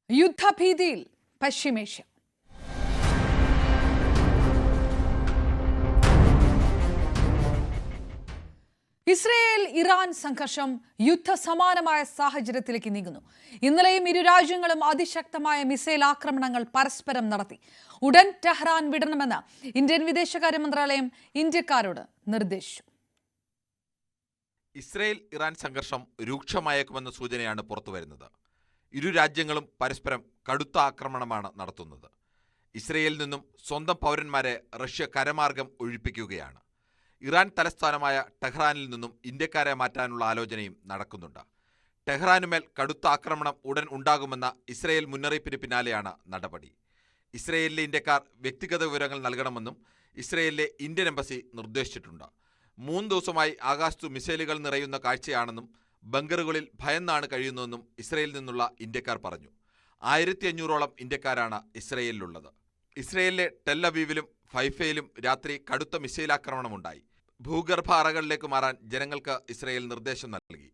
യുദ്ധഭീതിയിൽ പശ്ചിമേഷ്യ. Israel Iran സംഘർഷം യുദ്ധസമാനമായ സാഹചര്യത്തിലേക്ക് നീങ്ങുന്നു. ഇന്നലെയും ഇരു രാജ്യങ്ങളും അതിശക്തമായ മിസൈൽ ആക്രമണങ്ങൾ പരസ്പരം നടത്തി. ഉടൻ ടെഹ്റാൻ വിടണമെന്ന് ഇന്ത്യൻ വിദേശകാര്യ മന്ത്രാലയം ഇന്ത്യക്കാരോട് നിർദ്ദേശിച്ചു. ഇസ്രയേൽ ഇറാൻ സംഘർഷം രൂക്ഷമായേക്കുമെന്ന സൂചനയാണ് പുറത്തുവരുന്നത്. ഇരു രാജ്യങ്ങളും പരസ്പരം കടുത്ത ആക്രമണമാണ് നടത്തുന്നത്. ഇസ്രയേലിൽ നിന്നും സ്വന്തം പൗരന്മാരെ റഷ്യ കരമാർഗം ഒഴിപ്പിക്കുകയാണ്. ഇറാൻ തലസ്ഥാനമായ ടെഹ്റാനിൽ നിന്നും ഇന്ത്യക്കാരെ മാറ്റാനുള്ള ആലോചനയും നടക്കുന്നുണ്ട്. ടെഹ്റാനുമേൽ കടുത്ത ആക്രമണം ഉടൻ ഉണ്ടാകുമെന്ന ഇസ്രയേൽ മുന്നറിയിപ്പിന് പിന്നാലെയാണ് നടപടി. ഇസ്രയേലിലെ ഇന്ത്യക്കാർ വ്യക്തിഗത വിവരങ്ങൾ നൽകണമെന്നും ഇസ്രയേലിലെ ഇന്ത്യൻ എംബസി നിർദ്ദേശിച്ചിട്ടുണ്ട്. 3 ദിവസമായി ആകാശത്തു മിസൈലുകൾ നിറയുന്ന കാഴ്ചയാണെന്നും ബങ്കറുകളിൽ ഭയന്നാണ് കഴിയുന്നതെന്നും ഇസ്രയേലിൽ നിന്നുള്ള ഇന്ത്യക്കാർ പറഞ്ഞു. 1500ഓളം ഇന്ത്യക്കാരാണ് ഇസ്രയേലിലുള്ളത്. ഇസ്രയേലിലെ ടെൽ അവീവിലും ഹൈഫയിലും രാത്രി കടുത്ത മിസൈൽ ആക്രമണമുണ്ടായി. ഭൂഗർഭ അറകളിലേക്ക് മാറാൻ ജനങ്ങൾക്ക് ഇസ്രയേൽ നിർദ്ദേശം നൽകി.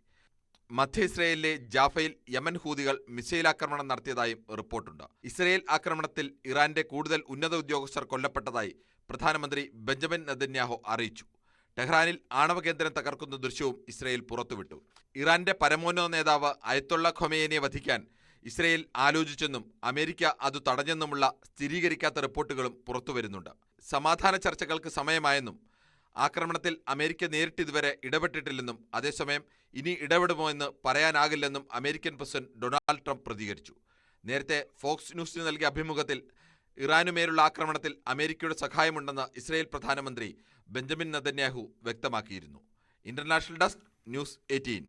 മധ്യ ഇസ്രയേലിലെ ജാഫയിൽ യമൻ ഹൂതികൾ മിസൈൽ ആക്രമണം നടത്തിയതായും റിപ്പോർട്ടുണ്ട്. ഇസ്രയേൽ ആക്രമണത്തിൽ ഇറാന്റെ കൂടുതൽ ഉന്നത ഉദ്യോഗസ്ഥർ കൊല്ലപ്പെട്ടതായി പ്രധാനമന്ത്രി ബെഞ്ചമിൻ നെതന്യാഹു അറിയിച്ചു. ടെഹ്റാനിൽ ആണവ കേന്ദ്രം തകർക്കുന്ന ദൃശ്യവും ഇസ്രയേൽ പുറത്തുവിട്ടു. ഇറാന്റെ പരമോന്നത നേതാവ് അയത്തൊള്ള ഖൊമേനിയെ വധിക്കാൻ ഇസ്രയേൽ ആലോചിച്ചെന്നും അമേരിക്ക അത് തടഞ്ഞെന്നുമുള്ള സ്ഥിരീകരിക്കാത്ത റിപ്പോർട്ടുകളും പുറത്തുവരുന്നുണ്ട്. സമാധാന ചർച്ചകൾക്ക് സമയമായെന്നും ആക്രമണത്തിൽ അമേരിക്ക നേരിട്ട് ഇതുവരെ ഇടപെട്ടിട്ടില്ലെന്നും അതേസമയം ഇനി ഇടപെടുമോ എന്ന് പറയാനാകില്ലെന്നും അമേരിക്കൻ പ്രസിഡന്റ് ഡൊണാൾഡ് ട്രംപ് പ്രതികരിച്ചു. നേരത്തെ ഫോക്സ് ന്യൂസിന് നൽകിയ അഭിമുഖത്തിൽ ഇറാനുമേലുള്ള ആക്രമണത്തിൽ അമേരിക്കയുടെ സഹായമുണ്ടെന്ന് ഇസ്രയേൽ പ്രധാനമന്ത്രി ബെഞ്ചമിൻ നെതന്യാഹു വ്യക്തമാക്കിയിരുന്നു. International desk, news 18.